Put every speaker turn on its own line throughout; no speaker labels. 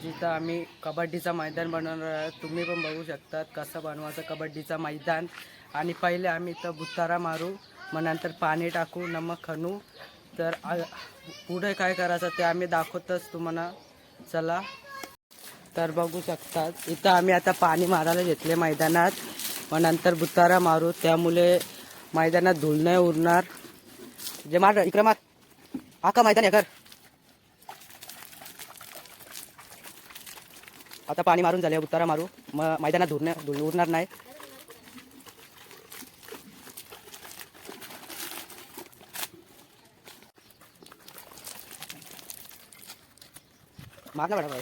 आज इथं आम्ही कबड्डीचा मैदान बनवणार आहोत. तुम्ही पण बघू शकतात कसं बनवायचं कबड्डीचा मैदान. आणि पहिले आम्ही इथं बुतारा मारू, मग नंतर पाणी टाकू, नमक खणू. तर पुढे काय करायचं ते आम्ही दाखवतच तुम्हाला. चला तर बघू शकतात इथं आम्ही आता पाणी मारायला घेतले मैदानात, मग नंतर बुतारा मारू. त्यामुळे मैदानात धूळ नाही उरणार. जे मार इकडे मार, आका मैदान कर. आता पाणी मारून झाले, बुतारा मारू, मग मैदानात धूळ उरणार नाही. मारना बडा भाई.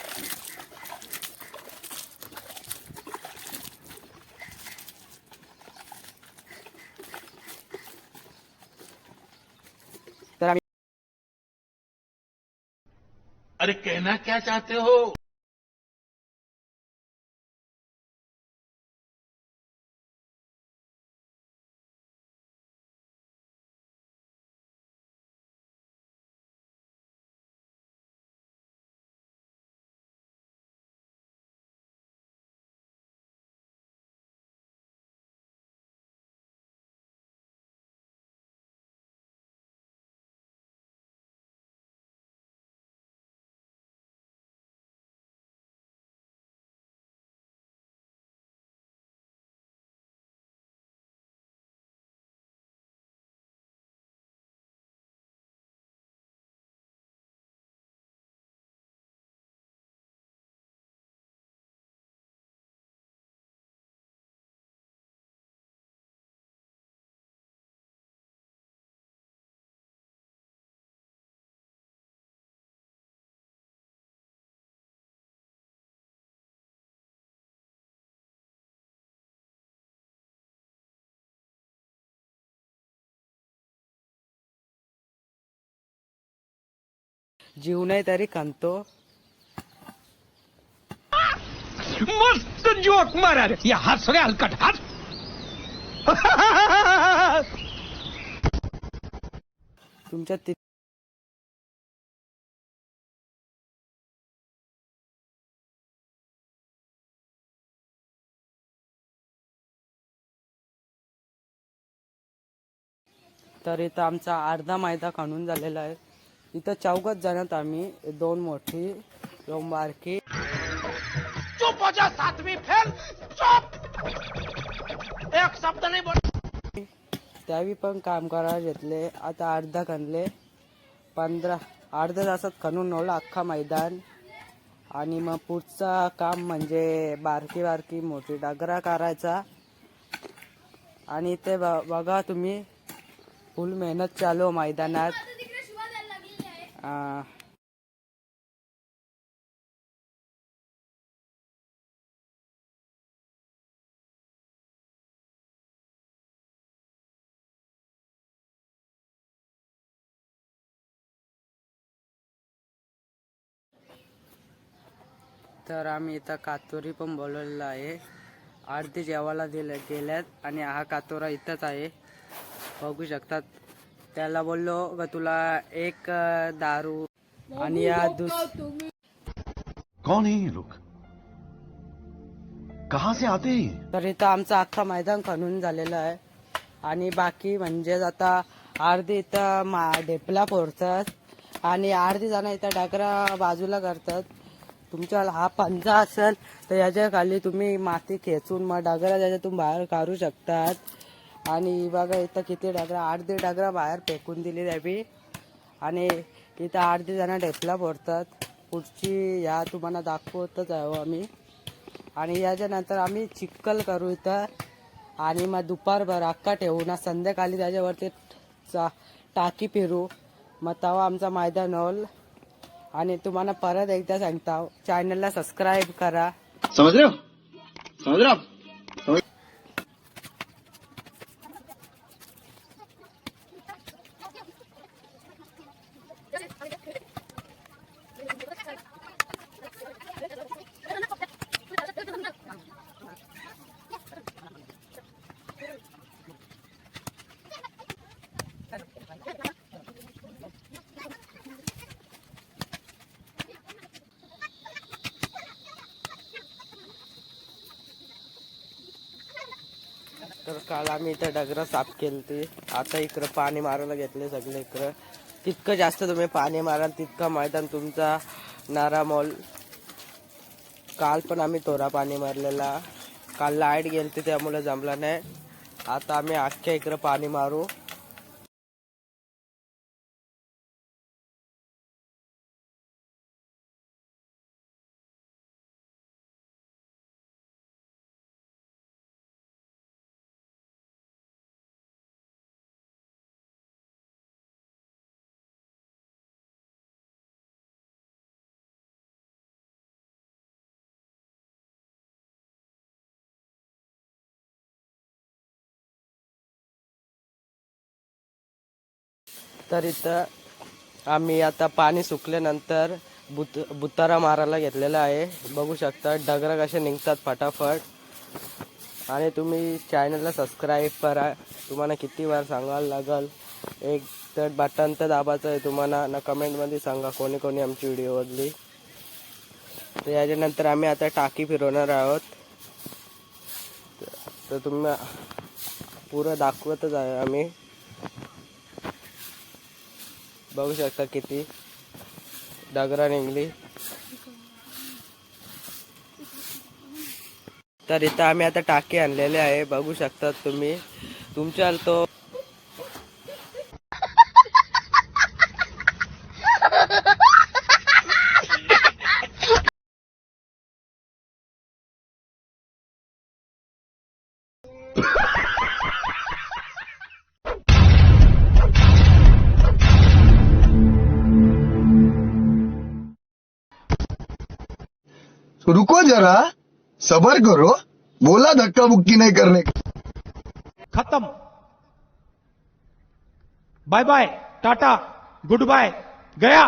तर आम्ही
अरे कहना क्या चाहते हो?
जीव नाही तरी खणतो.
मस्त जोक मारा रे, या हात सगळे हलकट हात.
तुमच्या तर इथं आमचा अर्धा मैदा खणून झालेला आहे. इथं 4 जणात आम्ही, 2 मोठी 2 बारकी.
चुप हो जा सातवीं फेल, चुप. एक शब्द नहीं बोल.
त्यावेळी पण काम करायला घेतले. आता अर्धा खणले, 15 अर्ध्या तासात खणून होईल अख्खा मैदान. आणि मग पुढचा काम म्हणजे बारकी बारकी मोठी डागरा करायचा. आणि ते बघा तुम्ही, फुल मेहनत चालू मैदानात. तर आम्ही इथं कातोरी पण बोलवलेला आहे. अर्धी जेवायला गेल्यात आणि हा कातोरा इथंच आहे, बघू शकतात. त्याला बोललो का तुला एक दारू आणि या
कौन है ये लोग? कहाँ से आते हैं?
तर इथं आमचं अख्खा मैदान खणून झालेलं आहे. आणि बाकी म्हणजे आता अर्धी इथं ढेपला फोडतात आणि अर्धी जण इथं डागरा बाजूला करतात. तुमच्या हा पंजा असेल तर याच्या खाली तुम्ही माती खेचून मग डागरा त्याच्यातून बाहेर काढू शकतात. आणि बघा इथं किती डागरा, अर्धी डागरा बाहेर फेकून दिली त्यावी. आणि इथं अर्धी जण ढेपला फोडतात. पुढची ह्या तुम्हाला दाखवतच आहे आम्ही. आणि याच्यानंतर आम्ही चिखल करू इथं. आणि मग दुपारभर अख्खा ठेवू ना, संध्याकाळी त्याच्यावरती टाकी फिरू, मग तेव्हा आमचा मैदान होईल. आणि तुम्हाला परत एकदा सांगता, चॅनलला सबस्क्राईब करा.
समझ रहे हो? समझ रहे हो?
तर काल आम्ही इथं डगरं साफ केली. आता इकडं पाणी मारायला घेतले सगळे इकडं. तितकं जास्त तुम्ही पाणी माराल तितकं मैदान तुमचा नारामोल. काल पण आम्ही थोडा पाणी मारलेला. काल लाईट गेलती त्यामुळे जमला नाही. आता आम्ही अख्ख्या इकडं पाणी मारू. तर इथं आम्ही आता पाणी सुकल्यानंतर बुतारा मारायला घेतलेला आहे. बघू शकता डगरा कसे निघतात फटाफट. आणि तुम्ही चॅनलला सबस्क्राईब करा. तुम्हाला किती वेळ सांगायला लागल. एक तर बटन तर दाबायचं आहे तुम्हाला ना. कमेंटमध्ये सांगा कोणी कोणी आमची व्हिडिओ बघली. तर याच्यानंतर आम्ही आता टाकी फिरवणार आहोत. तर तुम्ही पुरं दाखवतच आहे आम्ही. बघू शकता किती डगरा निघली. तर इथं आम्ही आता टाकी आणलेले आहे. बघू शकता तुम्ही. तुमच्या तो
रुको जरा, सबर करो. बोला धक्का बुक्की नहीं करने का.
खत्म. Bye bye, ta-ta, goodbye, गया.